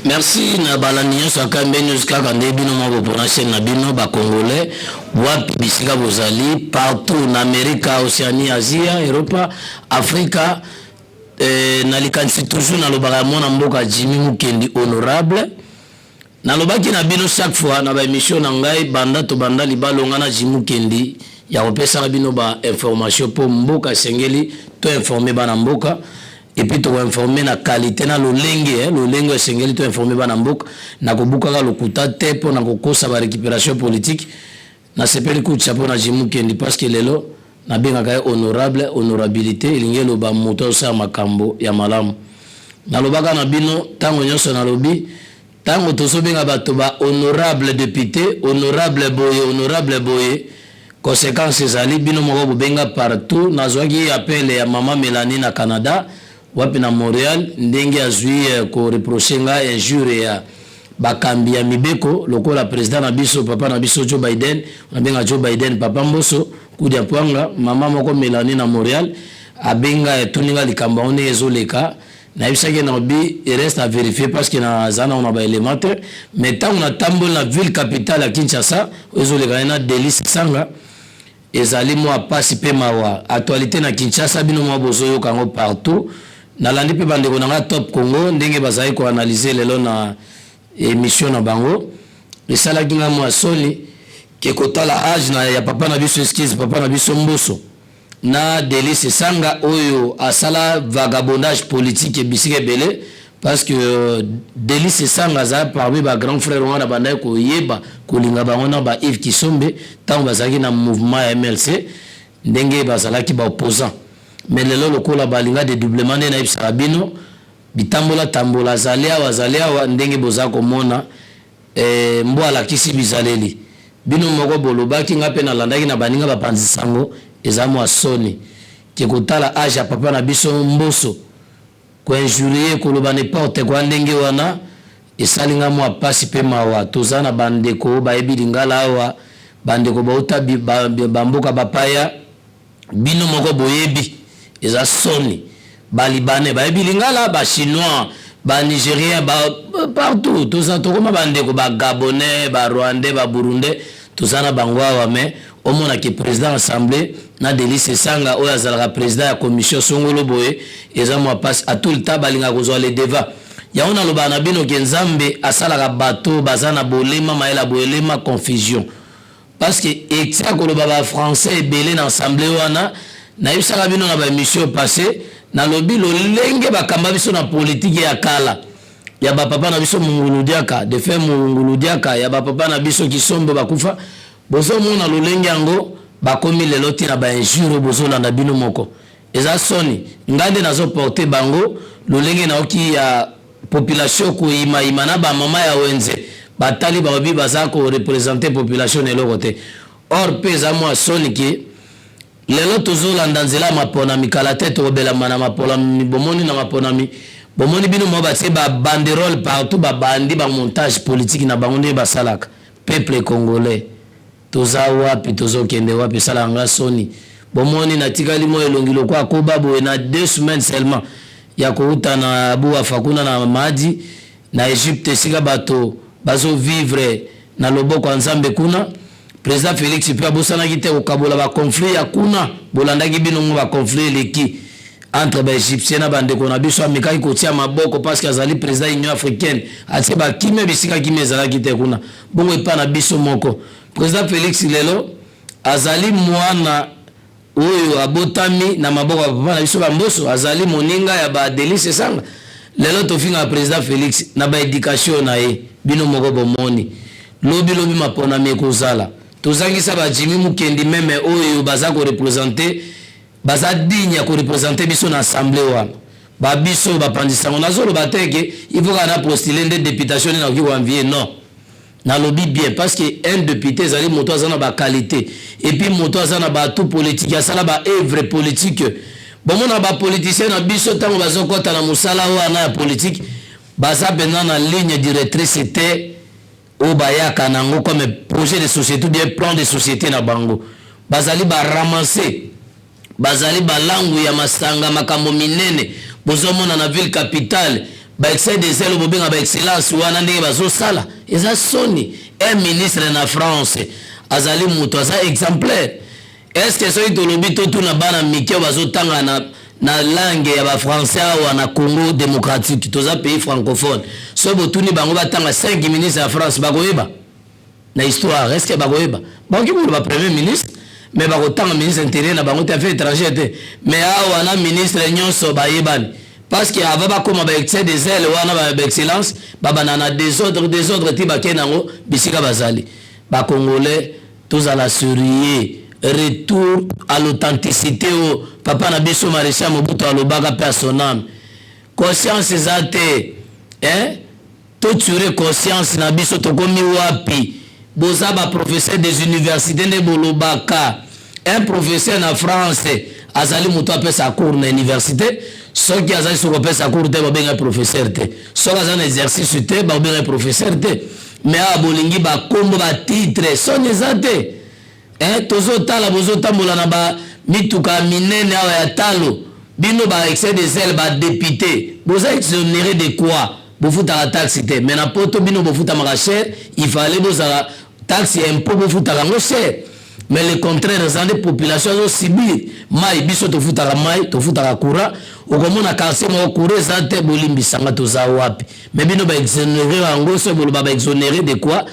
Merci na balaniyo sakambe news kaka ndebino mabo pour la chaîne na bino ba congolais wapi bisika bozali partout na Amerika, Océanie, Asie, Europe, Afrika na likanisi toujours na lobaka mona mboka Jimmy Mukendi honorable na lobaki na bino chaque fois na ba émission na ngai banda to banda libalonga na Jimmy Mukendi ya kopesa na bino ba information pour mboka sengeli to informer bana mboka et puis to informer na qualité na lolenge sengeli to informer bana mboka na kobuka ka lokuta te po na kokosa ba récupération politique na sepeli ku chapeau na Jimmy Mukendi parce que lelo na benga ka honorable honorabilité ilingelo ba moto sa makambo ya malamu na lobaka na bino tango nyoso na lobi tango toso benga bato ba honorable député honorable boye conséquences ezali bino moko benga partout nazwaki appel ya mama Mélanie na Canada wapi na Montréal ndenge azui ko reprocher nga injure ya bakambi ya mibeko lokola président na biso papa na biso Joe Biden na benga Joe Biden papa mboso kudia pwanga mama moko Mélanie na Montréal abenga tuninga likamba one ezoleka na ibisaki na obi reste à vérifier parce que na zana on a ba élémentaire mais tant on a tambola la ville capitale à Kinshasa ezoleka na Délice Sanga ezali moi pasi pe mawa actualité na Kinshasa bino mo bozoyo kango partout na landi pe bandeko na Top Congo ndenge bazali ko analyser lelo na émission na bango esala kinga mo soli ke kotala âge na ya papa na biso excuse papa na biso mboso na Délice Sanga oyo asala vagabondage politique et bisike belé parce que Délice Sanga za parmi ba grand frère wana banda ko yeba ko linga bango na ba Yves Kisombe tant bazaki na mouvement MLC ndenge bazalaki ba opposant mais lelo lokola balinga de doublement na Yves Sarabino tambola zalia ndenge bozako mona mbo ala kisi bizaleli bino moko bolobaki ngape na landaki na baninga bapanzi sango ezamo asoni ke kotala âge papa na biso mboso ko injurier ko loba n'importe quoi ndenge wana esalinga mo pasi pe mawa tozana bandeko bayebi lingala wa bandeko bauta bamboka bapaya bino moko boyebi eza soni balibane bayebi lingala ba chinois ba nigérien ba partout tozana tokoma bandeko ba gabonais ba rwandais ba burundais tozana bangwa wa mais au moins que président assemblée na Délice Sanga oyo azalaka président ya commission songolo boye eza mo passe à tout le temps balinga kozwa le débat ya ona loba na bino ke nzambe asalaka bato bazana bolema maela bolema confusion parce que exa ko loba ba français belé na assemblée wana na yusaka bino na ba émission passée na lobi lolenge bakamba biso na politique ya kala ya ba papa na biso munguludiaka de fait munguludiaka ya ba papa na biso Kisombo bakufa bozo mona lolenge yango bakomi lelo tina ba injure bozo landa bino moko eza soni ngande nazo porter bango lolenge na oki ya population ko ima na ba mama ya wenze batali ba obi bazako représenter population eloko te or pesa moi soni ki lelo tozo landa nzela mapona mikala tete obela mana mapola bomoni na mapona mi bomoni bino mo ba se ba banderole partout ba bandi ba montage politique na bango nde basalaka peuple congolais toza wapi tozo kende wapi sala nga soni bomoni na tikali mo elongilo kwa koba bo na 2 semaines seulement ya kouta na abu afakuna na madi na Egypte sika bato bazo vivre na loboko nzambe kuna président Félix pe abosana kite okabola ba conflit ya kuna bolandaki bino ngo ba conflit leki entre ba égyptiens na bandeko na biso amikai kotia maboko parce que azali président Union africaine ati ba kime bisika kime zala kite kuna bongo epa na biso moko président Félix lelo azali mwana oyo abotami na maboko ya papa na biso bamboso azali moninga ya ba Délice Sanga lelo tofinga président Félix na ba éducation na ye bino moko bomoni lobi mapona mekozala tozangisa ba Jimmy Mukendi meme oyo baza ko représenter baza digne ko représenter biso na assemblée wana ba biso bapandisango nazolo bateke il faut kana postuler des députation na ki envier non na lobby bien parce que un député zali moto azana ba qualité et puis moto azana ba tout politique ya sala ba œuvre politique bomona ba politicien na biso tango bazokota na musala wana ya politique baza benna na ligne directrice c'était au bayaka nango comme projet de société ou bien plan de société na bango bazali ba ramasser bazali ba langu ya masanga makambo minene bozomona na ville capitale ba excès de zèle bobenga ba excellence wana ndenge bazosala eza soni. Un ministre na France azali muto aza exemplaire. Est-ce que soki tolobi totuna bana mike bazotanga na langue ya ba français ou na Congo démocratique toza pays francophone so botuni bango batanga 5 ministres ya France bakoyeba na histoire? Est-ce que bakoyeba bango mo ba premier ministre mais bakotanga ministre intérieur na bango te affaires étrangères te mais awa na ministre nyonso bayebani parce que ava bakoma ba excès de zèle wana ba excellence babanana désordre ti bakenango bisika bazali ba congolais tous à la surveiller. Retour à l'authenticité au papa na biso maréchal Mobutu alobaka pe son âme. Conscience ezate to tuer conscience na biso tokomi wapi boza ba professeur des universités ne bolobaka. Un professeur na France azali muto apesa cours na université soki azali soko pesa cours te babenga professeur te soki azali exercice te babenga professeur te mais abolingi ba kombo ba titre soni ezate. Tozo tala bozo tambola na ba mituka minene awa ya talo bino ba excès de zèle ba député boza exonéré de quoi bofuta la taxe te mais na poto bino bofuta maka cher il fallait boza taxe impôt bofuta kango cher mais le contraire zande population zo subir mai biso tofuta la mai tofuta la courant okomona quartier mo courant zante bolimbisanga toza wapi mais bino ba exonéré yango so bolo ba exonéré de quoi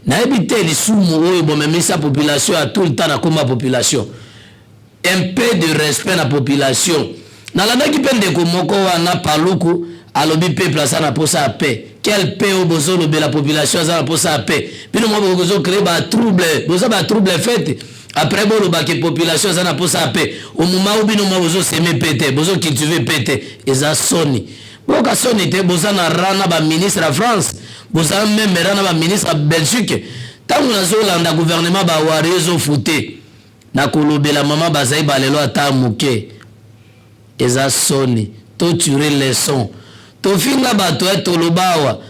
na ebite les sumu oyo bomemisa population à tout le temps na koma population un peu de respect na population na la ndaki pende ko moko wana paluku alobi peuple ça na posa paix quel paix au bozo lobe la population ça na posa paix bino mo bozo créer ba trouble bozo ba trouble fait après bolo ba que population ça na posa paix au moment où bino mo bozo semer pété bozo cultiver pété eza soni boka soni te boza na rana ba ministre de France boza même rana ba ministre de Belgique tangu na zolanda gouvernement ba warezo fouté na kolobela mama bazai balelo ata muke eza soni to tuer les sons to finga bato etolobawa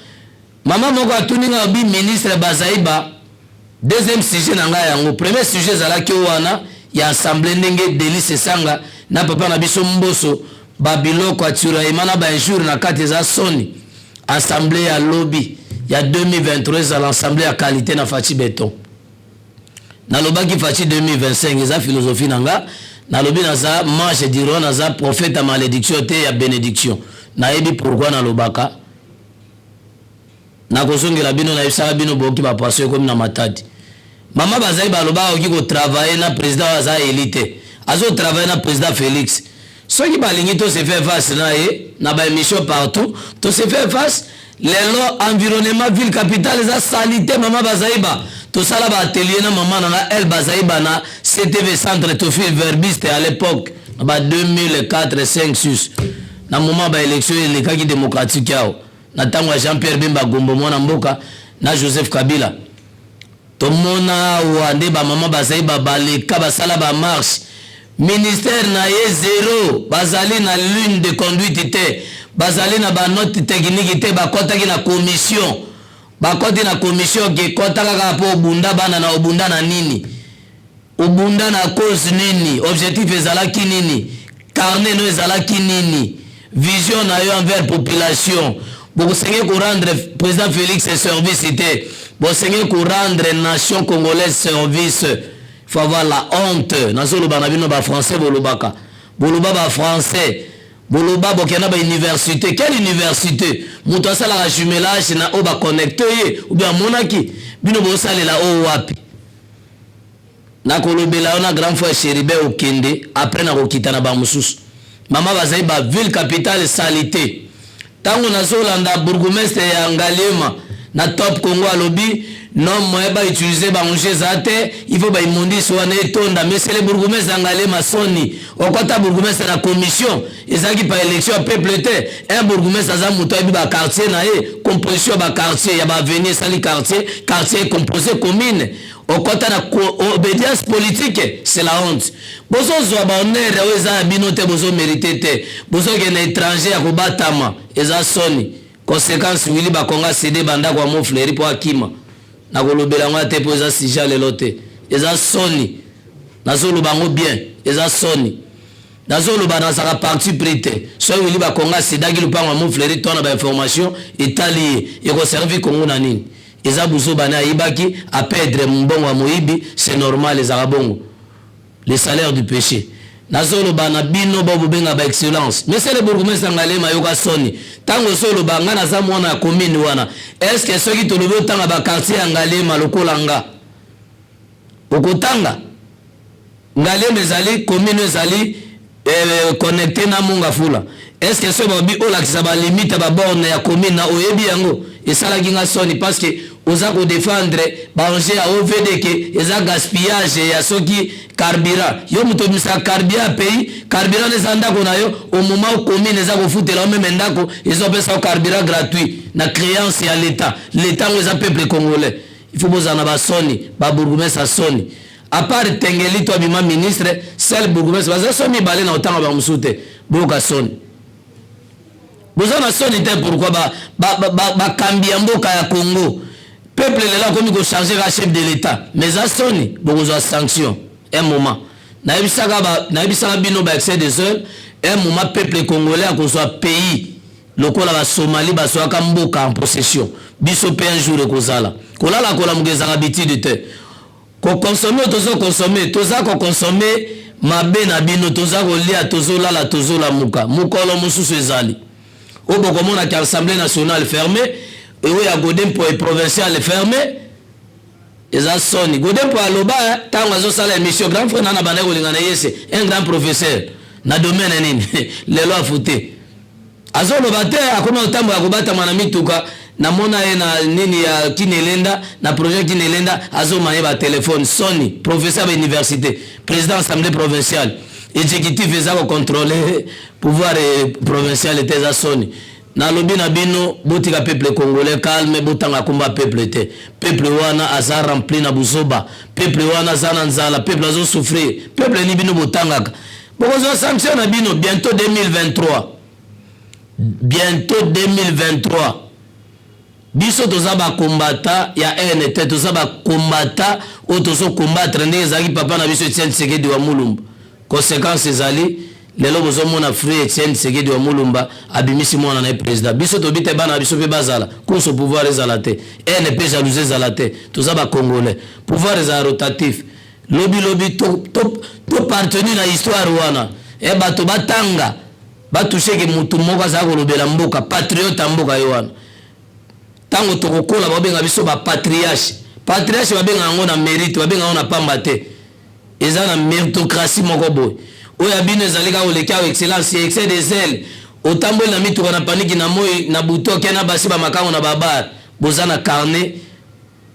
mama moko atuninga bi ministre bazaiba deuxième sujet nanga yango premier sujet zalaki wana ya assemblée ndenge Délice Sanga na papa na biso Mboso babiloko atura imana ba jour na kati za soni assemblée ya lobby ya 2023 à l'assemblée à qualité na Fati Béton na lobaki Fati 2025 eza philosophie nanga na lobi na za marche diro na za prophète à malédiction te ya bénédiction na yebi pourquoi na lobaka na kozongela bino na yebisaka bino boki ba passer comme na matadi mama bazai ba lobaka oki ko travailler na président aza élite azo travailler na président Félix soki balingi to se fait face na ye na ba émission partout to se fait face lelo environnement ville capitale za sanité mama bazaiba to sala ba atelier na mama na elle bazaiba na CTV centre to fil verbiste à l'époque ba 2004 5 6 na moment ba élection les kaki démocratique yao na tango Jean-Pierre Bemba Gombo mwana mboka na Joseph Kabila to mona wande ba mama bazaiba baleka basala ba marche ministère na ye zéro bazali na lune de conduite te bazali na ba note technique te bakotaki na commission bakoti na commission ke kotaka ka po obunda bana na obunda na nini obunda na cause nini objectif ezalaki nini carnet no ezalaki nini vision na yo envers population bokosenge ko rendre président Félix service te bokosenge ko rendre nation congolaise service. Il faut avoir la honte. Nazolo banabino ba français bolobaka. Boloba ba français. Boloba bokena ba université. Quelle université? Muto sala la jumelage na oba connecté ou bien monaki. Bino bo sala la o wapi. Na kolobela ona grand frère Chéribe okende après na kokita na ba mususu. Mama bazai ba ville capitale salité. Tango nazolanda bourgmestre ya Ngalema na Top Congo alobi non moi ba utiliser ba manger zate il faut ba imondis wana etonda mais c'est le bourgmestre Ngalema soni okota bourgmestre na commission ezaki pa élection peuple te un bourgmestre za muto bi ba quartier na ye composition ba quartier ya ba avenue sali quartier composé commune okota na obédience politique c'est la honte bozo zo ba honneur eza binote bozo mériter te bozo ke na étranger ya kobatama eza soni conséquence wili ba konga cédé banda kwa mo fleri po akima na kolobela ngwa te po eza sija lelo te eza soni na zolo bango bien eza soni Nazolo bana sera parti prêté. So wili ba konga sida ki lupanga mo fleurir ton ba information itali et ko servir Congo na nini. Eza buso bana ibaki a perdre mbongo wa moibi, c'est normal les arabongo. Les salaires du péché. Nazolo bana bino bobo benga ba excellence. Monsieur le bourgmestre ngalema yoka soni. Tango solo banga na za mwana commune wana. Est-ce que ceux qui te lobo tanga ba quartier ngalema lokolanga. Okotanga. Ngalema ezali commune ezali connecté na munga fula. Est-ce que ce babi o la kisaba limite ba borne ya commune na oyebi yango et ça la ginga soni parce que oza ko défendre banger a OVD que eza gaspillage ya soki carburant yo muto misa carburant pays carburant les andako na yo au moment où commune eza ko futela même ndako ils pesa carburant gratuit na créance ya l'état eza peuple congolais il faut bozana ba soni ba bourgmestre soni à part tengeli to bima ministre seul bourgmestre baza somi balé na otanga ba musute boka soni bozana soni te pourquoi ba kambia mboka ya Congo peuple là comme il changer la chef de l'état mais ça soni bozo sanction un moment na ebisaka bino ba excès de zèle un moment peuple congolais a soit pays lokola ba Somalie ba soit mboka en possession biso pe un jour ekozala kolala kola mugeza habitude te ko consommer ko consommer mabe na bino toza ko lia tozolala tozola muka mukolo mususu ezali obo komona ki assemblée nationale fermée et oui à Godempo et provincial fermé eza soni Godempo aloba tango azosala émission grand frère na bana kolingana yese un grand professeur na domaine nini lelo afute azoloba te akoma utambo ya kubata mwana mituka na mona na nini ya Kinelenda na projet Kinelenda azoma yeba téléphone soni professeur à l'université président assemblée provinciale exécutif eza ko contrôler pouvoir provincial était za soni na lobi na bino botika peuple congolais calme botanga komba peuple te peuple wana aza rempli na buzoba peuple wana zana nzala peuple azo souffrir peuple ni bino botanga bokozo sanction na bino bientôt 2023 biso toza ba combattant ya NT toza ba combattant o tozo combattre ndezaki papa na biso Etienne Tshisekedi wa Mulumba conséquences ezali lelo bozo mona frère Etienne Tshisekedi wa Mulumba abimisi mwana na président biso tobite bana biso pe bazala koso pouvoir ezalate NP jalousie ezalate toza ba congolais pouvoir eza rotatif lobby to partenir na histoire wana e bato batanga batoucher ke mutu moko za ko lobela mboka patriote mboka yowana tango tokokola babenga biso ba patriarche babenga ngo na mérite babenga ngo na pamba te eza na méritocratie moko boy oya bino ezalika oleka excellence excès des ailes otamboli na mituka na paniki na moi na buto kena basi ba makango na babar bozana carnet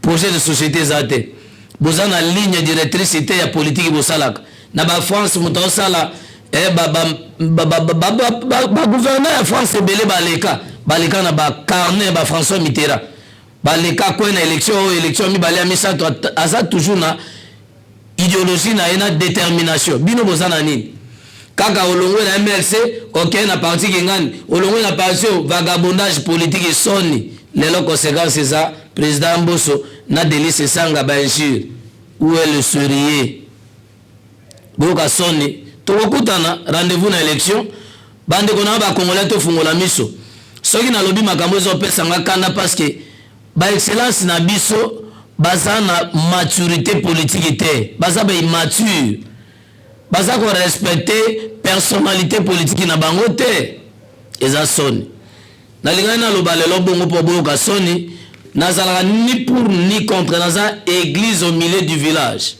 projet de société zate bozana ligne directrice ya politique bosalaka na ba France mutosala gouverneur ya France belé baleka na ba carnet ba François Mitterrand baleka ko na élection mi balé misato aza toujours na idéologie na ena détermination bino bozana nini kaka olongwe na MLC OK na parti kingani olongwe na parti vagabondage politique soni lelo conséquence ça président Mbosso na Délice Sanga ba injure où est le sourire boka soni tokokutana rendez-vous na élection bande kona ba congolais to fungola miso soki na lobi makambo zo pesa ngakana parce que ba excellence na biso baza na maturité politique te baza ba immature baza ko respecter personnalité politique na bango te eza soni na lingana na lobalelo bongo po boka soni nazala ni pour ni contre naza église au milieu du village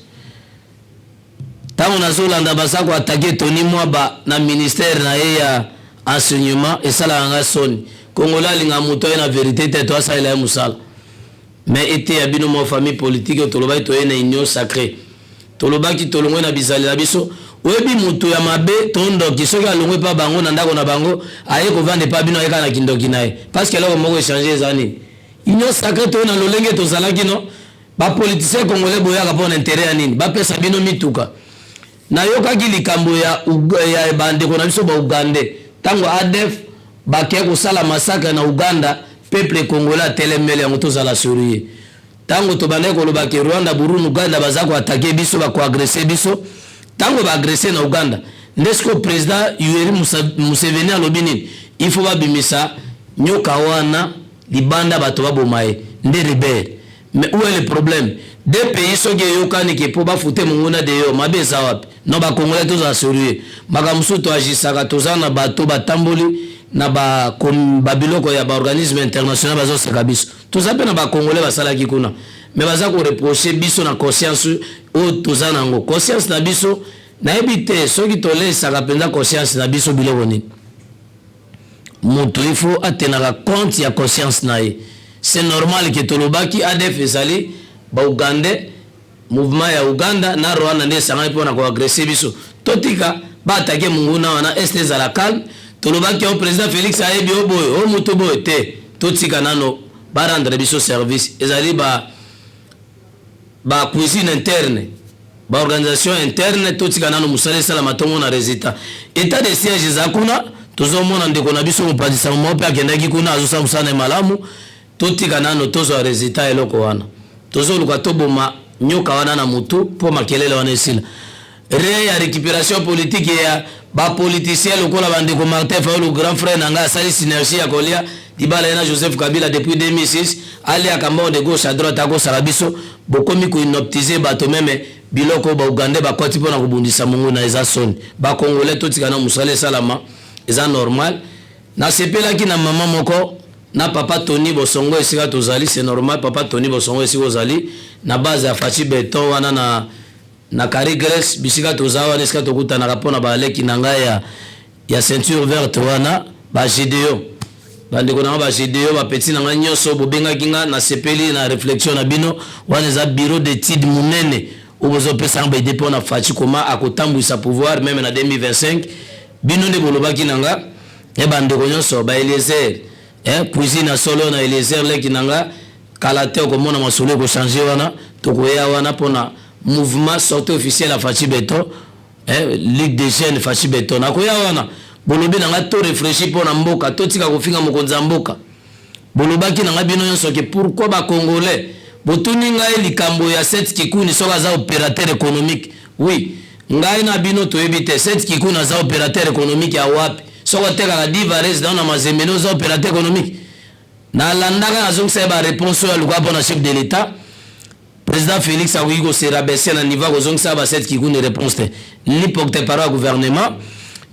tango nazolanda baza ko attaquer Tony Mwaba na ministère na ya enseignement et sala nga soni Kongola linga muto na vérité te to sa ila musala mais était abino mo famille politique toloba to ena union sacrée toloba ki tolongwe na bizali na biso oyebi mutu ya mabe tondo kisoka longwe pa bango na ndako na bango aye ko vande pa bino eka na kindoki nae parce que là moko échanger zani union sacrée to na lolenge to zalaki no ba politicien congolais boya ka pona intérêt anini ba pesa bino mituka na yoka ki likambo ya bande ko na biso ba Ugandais tango ADF ba ke ko sala massacre na Uganda peuple congolais telemele ya moto zala sourier tango to bande ko loba ke Rwanda Burundi Uganda bazako attaquer biso ba ko agresser biso tango ba agresser na Uganda Ndesko président Yoweri Museveni alobini il faut ba bimisa nyoka wana libanda bato babomaye nde rebelle. Mais où est le problème? Des pays sont qui qui pour foutre mon de yo mabe zawap no ba congolais tous assuré makamsu to agisaka tozana bato batamboli na ba babiloko ya ba organisme international bazo sakabiso tozape na ba congolais basala kikuna mais baza ko reprocher biso na conscience o tozana ngo conscience na biso na ebite soki tole saka penza conscience na biso biloko ni mutu il faut atenaka compte ya conscience na ye. C'est normal que tolobaki ADF ezali ba Uganda mouvement ya Uganda na Rwanda nde sanga pona ko agresser biso totika ba attaquer munguna wana este za la calme tolobaki au président Félix ayebi oboyo o muto boyo te totika nano ba rendre biso service ezali ba cuisine interne ba organisation interne totika nano musale sala matongo na résultat état de siège za kuna tozomona ndeko na biso mopadisa mope akendaki kuna azusa musane malamu totika nano tozo résultat eloko wana tozo luka toboma nyoka wana na mutu po makelele wana esila re ya récupération politique ya ba politicien lokola bandeko Martin Fayulu grand frère nanga sali synergie ya kolia dibala na Joseph Kabila depuis 2006 ali akamba de gauche à droite ako sarabiso bokomi ko inoptiser bato meme biloko ba Uganda ba kwati pona kubundisa mungu na eza son ba congolais totika na musale salama eza normal na sepela ki na mama moko na papa Tony Bosongo esika tozali c'est normal papa Tony Bosongo esika ozali na base ya Fachi Beton wana na Kari Grèce bisika tozawa esika tokuta na rapona ba leki nanga ya ceinture verte wana ba GDO bandeko na ba GDO ba petit nanga nyoso bobenga kinga na sepeli na réflexion na bino wana za bureau d'études munene obozo pesa ba dépôt na Fachi koma akotambwisa pouvoir même na 2025 bino nde bolobaki nanga e bandeko nyoso ba Eliezer cuisine solo na Eliezer leki nanga kalate ko mona masolo ko changer wana to ko ya wana pona mouvement sortie officiel à Fachi Beton ligue des jeunes Fachi Beton na ko ya wana bolobi nanga to réfléchir pona mboka to tika ko finga mokonza mboka bolobaki nanga bino nyonso ke pourquoi ba congolais botuni ngai likambo ya set kikuni soka za opérateur économique oui ngai na bino to ebite set kikuni za opérateur économique ya wapi soko teka la divares dans na mazemeno za opérateur économique na landaka azong seba réponse ya luka pona chef de l'état président Félix Aouigo se rabaisser na niveau kozong seba set kikuni réponse ni porte par gouvernement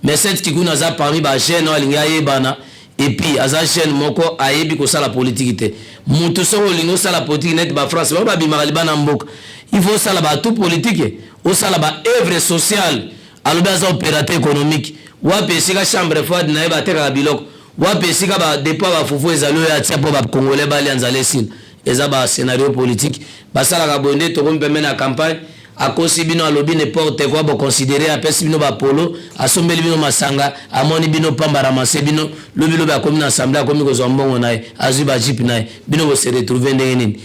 mais set kikuni za parmi ba jeune alinga yebana et puis aza jeune moko ayebi ko sala politique te mutu soko lingo sala politique net ba France ba bimaka libana mboka il faut sala ba tout politique au sala ba œuvre sociale aloba za opérateur économique wapi esika chambre froide na eba teka biloko wapi esika ba dépôt ba fufu ezalo ya tia po ba congolais bali anzale sin eza ba scénario politique basala ka bonde to kompe mena campagne akosi bino alobi ne porte quoi bo considérer apesi bino ba polo asombeli bino masanga amoni bino pamba ramasser bino lobi ba komi na assemblée akomi ko zombongo nae azu ba jeep nae bino bo se retrouver ndenge nini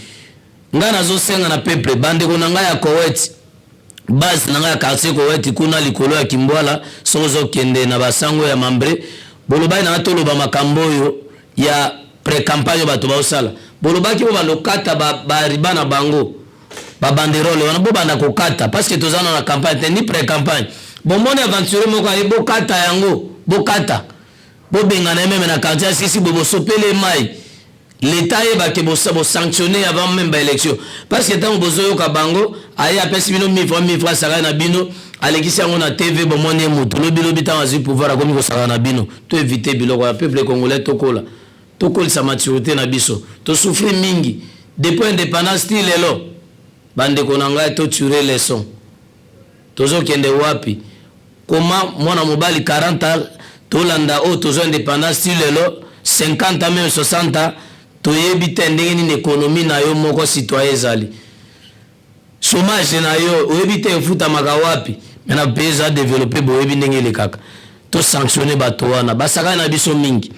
ngana zo senga na peuple bande ko nanga ya Koweït base nanga quartier Koweït kuna likolo ya Kimbwala sozo kende na basango ya Mambre bolobai na toloba makambo yo ya pré-campagne bato ba osala bolobaki bo balokata ba ribana bango ba banderole wana bo bana kokata parce que tozana na campagne ni pré-campagne bomone aventure moko ay bokata yango bokata bo bengana même na quartier sisi bo sopele mai l'état eba ke bo sanctionner avant même ba élection parce que tant bozoyo ka bango ay apesi bino 1000 francs saka na bino alekisi yango na TV bomone mutu lobi tant azu pouvoir akomi ko saka na bino to éviter biloko ya peuple congolais tokola sa maturité na biso to souffrir mingi depuis indépendance ti lelo bande konanga to tuer les sons tozo kende wapi comment mwana mobali 40 ans to landa o tozo indépendance ti lelo 50 ans même 60 ans to yebite ndenge ni économie na yo moko citoyen zali chômage na yo oyebite futa maka wapi mena pays a développer bo yebi ndenge le kaka to sanctionner bato wana basaka na biso mingi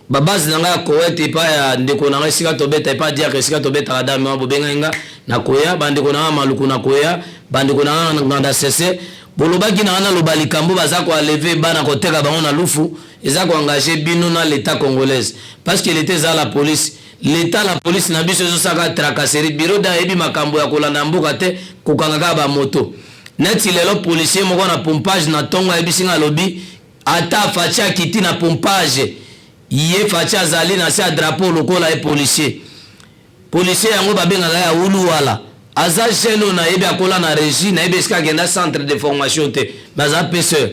babase nanga Koweït pa ya ndeko nanga sika to beta pa dire que sika to beta kadame bo benga na koya bandeko nanga maluku na koya bandeko nanga nganda cesse bolobaki na lobali kambo baza ko lever bana ko teka bango na lufu eza ko engager bino na l'état congolaise parce que l'état za la police la police na biso zo saka tracasserie bureau da ebi makambo ya kolanda mboka te kokanga ba moto neti lelo policier moko na pompage na tongo ebisinga lobi ata facha kiti na pompage ye facha zali na se drapeau lokola e policier yango babengaka ya ulu wala aza jeno na yebi akola na régie na yebi esika genda centre de formation te baza pêcheur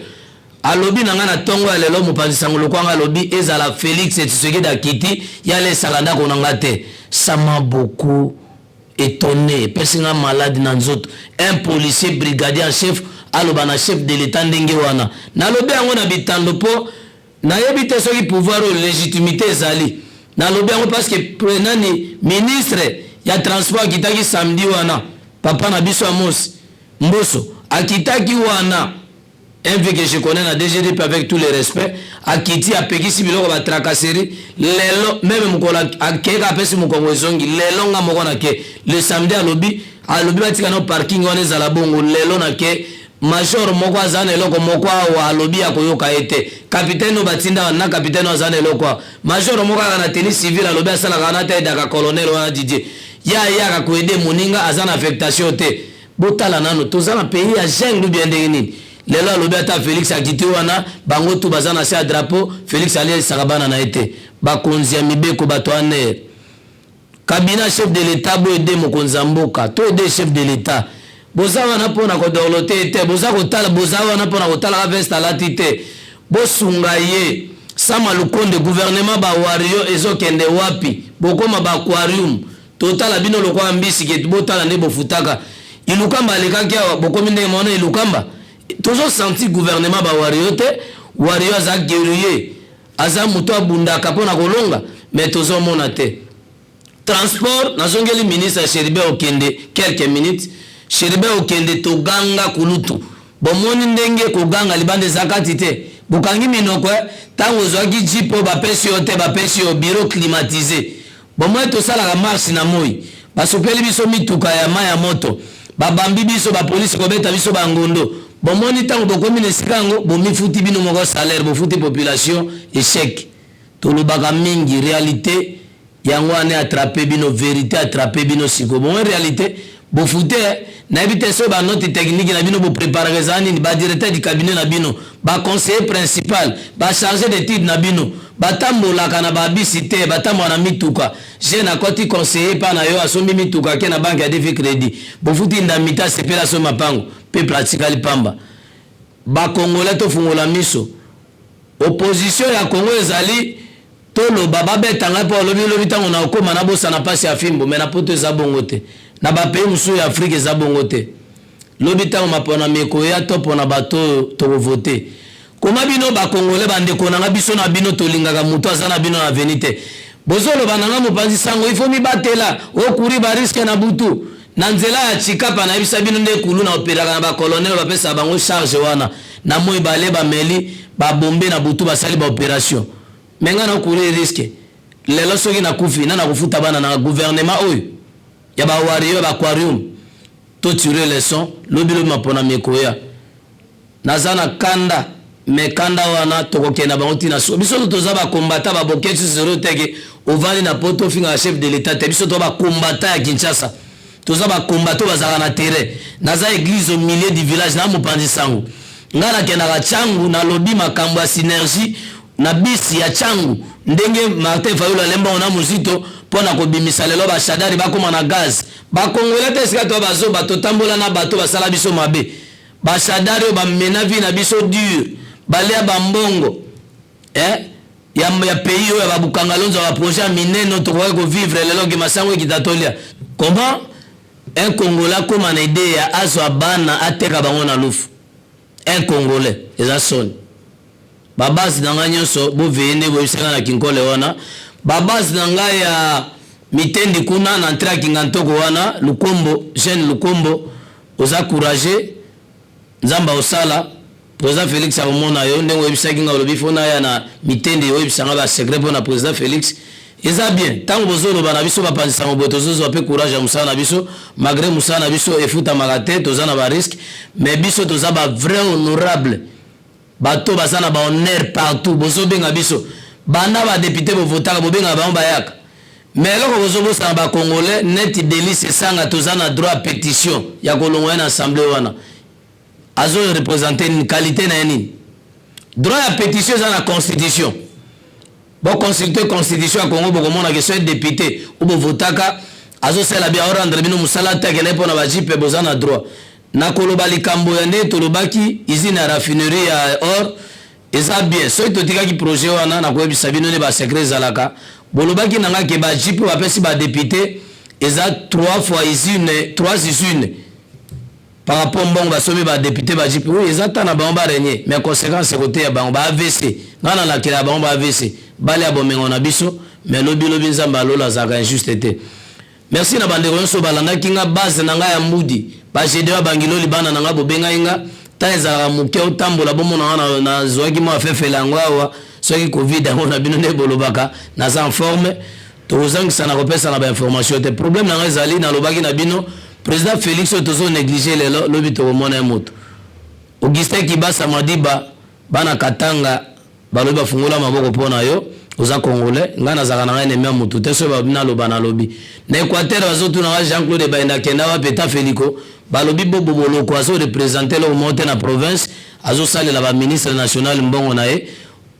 alobi nanga na tongo ya lelo mopanzi sango lokwanga alobi ezala Félix Tshisekedi akiti ya le sakanda konanga te. Ça m'a beaucoup étonné, personne malade dans nzoto. Un policier brigadier en chef aloba na chef de l'état ndenge wana na lobi yango na bitando po na yebite soki pouvoir ou légitimité ezali na lobi yango parce que prenani ministre ya transport kitaki samedi wana papa na biso Amos Mboso akitaki wana vu que je connais la DGDP avec tous les respects akiti apekisi biloko ba tracasserie lelo même mukola akeka pesi mukongo ezongi lelo nga moko na ke le samedi alobi batika no parking wana ezala bongo lelo na ke major moko azana eloko moko wa alobi akoyoka ete capitaine batinda na capitaine azana eloko major moko na tennis civil alobi asala kana te daka colonel wana DJ ya ka koede moninga azana affectation te botala nano tozana pays ya jungle bien ndeni lelo alobi ata Félix akiti wana bango tu bazana se drapeau Félix ali sakabana na ete bakonzi ya mibeko bato ane cabinet chef de l'état bo ede mokonza mboka to ede chef de l'état boza wana pona ko dolote te boza ko tala boza wana pona ko tala vesta lati te bosunga ye sama lukonde gouvernement ba wario ezokende wapi bokoma ba aquarium totala bino lokwa mbisi ke botala ne bofutaka ilukamba alekaki bokomi ndenge mona ilukamba toujours senti gouvernement ba wario te wario aza guerrier aza muto abundaka pona kolonga mais tozo mona te transport nazongeli ministre Cheribe okende quelques minutes Cheribe okende toganga kulutu bomoni ndenge koganga libande zakati te bukangi minoko tango zwaki jipo bapesi yote bapesi yo bureau climatisé bomoi to sala la marche na moi basopeli biso mituka ya maya moto babambi biso ba police kobeta biso bangondo bomoni tango bokomi nesikango bomifuti bino moko salaire bofuti population échec tolobaka mingi réalité yango ane attraper bino vérité attraper bino siko bon en réalité bofute na ebite so ba note technique na bino bo préparer zani ba directeur du cabinet na bino ba conseiller principal ba chargé d'études na bino batambola kana ba bisite batambo na mituka je na koti conseiller pa na yo asombi mituka ke na banque ya défi crédit bofuti ndamita sepela so mapango pe pratiquement pamba ba congolais to fungola miso opposition ya Congo ezali tolo baba betanga po lobi tango na okoma na bosa na pasi ya fimbo mais na poto za bongo te na ba pays musu ya Afrique za bongo te lobi tango mapona meko ya topo na bato to voter koma bino ba congolais bande konanga biso na bino to lingaka muto azana bino na venite bozolo bananga mopanzi sango ifo mi batela okuri ba risque na butu na nzela ya chikapa na bisa bino nde kulu na operaka na ba colonel ba pesa bango charge wana na moi bale ba meli ba bombe na butu basali ba opération menga na kuri risque lelo soki na kufi na kufuta bana na gouvernement oyo ya ba wario ba aquarium to tirer les sons lobilo mapona mekoya nazana kanda mekanda wana tokokena bango tina so biso toza ba combattant ba boketi zero teke ovali na poto finga chef de l'état te biso to ba combattant ya Kinshasa toza ba combattant bazaka na terrain naza église au milieu du village na mopanzi sango ngala kena changu na lobi makambo ya synergie na bisi ya changu ndenge Martin Fayulu lemba ona muzito pona ko bimisa lelo ba shadari bakoma na gaz ba congolais te sika to bazo bato tambola na bato basala biso mabe ba shadari ba menavi na biso dur balea bambongo ya pays oyo ba bukanga lonzo ba projet mineno to ko vivre lelo ke masango kitatolia comment un congolais comme na idée ya azo abana ateka bango na lufu un congolais eza son babasi nanga nyonso bo vende bo isanga na kinkole wana babasi nanga ya mitendi kuna na entrée kingantoko wana lukombo jeune lukombo oza courageux nzamba osala président Félix amona yo ndenge webisaki nga lobi fona ya na mitendi webisanga ba secret pour na président Félix eza bien tango bozolo bana biso bapanzisa moboto zozo pe courage ya musana biso malgré musana biso efuta magate tozana ba risque mais biso toza ba vrai honorable bato basana ba honneur partout bozo benga biso bana ba député bo votaka bo benga ba bayaka mais loko bozo bosa ba congolais net délice sanga tozana droit à pétition ya kolongo na assemblée wana azo représenter une qualité na nini droit à pétition dans la constitution bon consulter constitution à Congo beaucoup monde que soit député ou bon votaka azo sala bien rendre bino musala ta kele pona ba jipe bozana droit na koloba likambo ya nde tolobaki usine ya raffinerie ya or eza bien so totika ki projet wana na koyebisa bino ne ba secret zalaka bolobaki nanga ke ba jipe ba pesi ba député eza 3 fois usine 3 usines par rapport mbongo basomi ba député ba jipe oui eza ta na ba mba renier mais conséquence côté ya ba AVC ngana la kila ba AVC bale ya bomengo na biso mais lobi nzamba lola zaka injuste. Merci na bande ronso balanga kinga base nanga ya mudi ba jedewa bangilo libana nanga bobenga inga ta ezala muke otambola bomo na zoaki mo afefela ngwawa soki covid on bino ne bolobaka na za forme to zang sana kopesa na ba information te problème nanga ezali na lobaki na bino président Félix tozo négliger le lobi to mona moto Augustin Kibasa Madiba bana Katanga baloba fungola maboko pona yo oza congolais ngana zaka na ene mutu te so ba bina loba na lobi na Équateur bazotu na Jean-Claude Baina kenda wa peta Félico balobi bobo boloko azo représenter le monte na province azo sale la ba ministre national mbongo na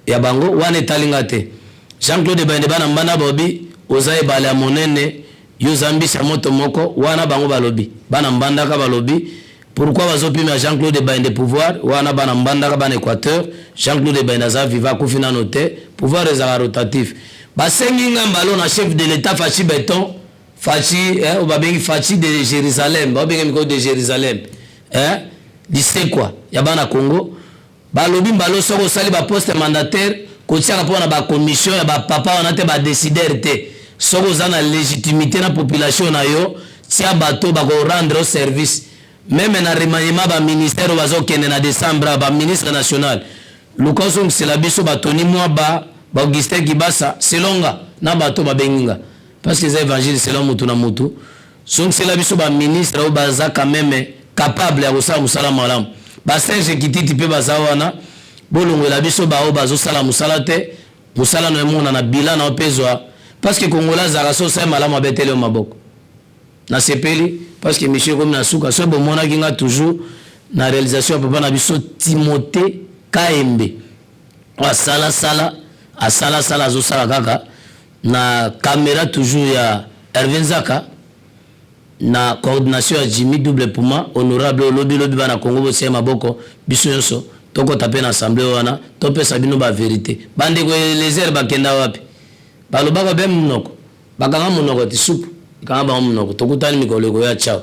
ya bango wane talinga te Jean-Claude Baina bana mbana bobi oza ebale ya monene yo zambisa moto moko wana bango balobi bana mbandaka balobi pourquoi bazopima Jean-Claude Baina pouvoir wana bana mbandaka bana Équateur Jean-Claude Baina za viva kufina noté pouvoir ezala rotatif basengi ngambalo na chef de l'état Fachi Beton Fachi obabengi Fachi de Jérusalem obabengi miko de Jérusalem lycée quoi ya bana Congo balobi mbalo soko sali ba poste mandataire kotiaka pona ba commission ya ba papa wana te ba décideur te soko za na légitimité na population na yo tia bato ba ko rendre service même na remaniement ba ministère bazo kende na décembre ba ministre national Lukoso c'est la biso batoni moi ba Augustin Kibasa selonga na bato ba benginga parce que les évangiles selon mutu na mutu donc c'est la biso ba ministre ou baza quand même capable ya kosala musala malamu ba Serge Kititi pe bazawana bolongo la biso ba o bazo sala musala te musala no mona na bilan na pezwa parce que Congola zara so sa malamu abetele maboko na sepeli parce que monsieur comme na suka so bo mona kinga toujours na réalisation papa na biso Timothée Kaembe asala sala zo sala kaka na caméra toujours ya Hervé Nzaka na coordination ya Jimmy double puma honorable lobi bana Congo bo sema maboko biso yonso toko taper na assemblée wana topesa bino ba vérité bande ko les herbes bakenda wapi balobaka be munoko bakanga munoko ti soupe kanga ba munoko tokutani mikolo ko ya chao.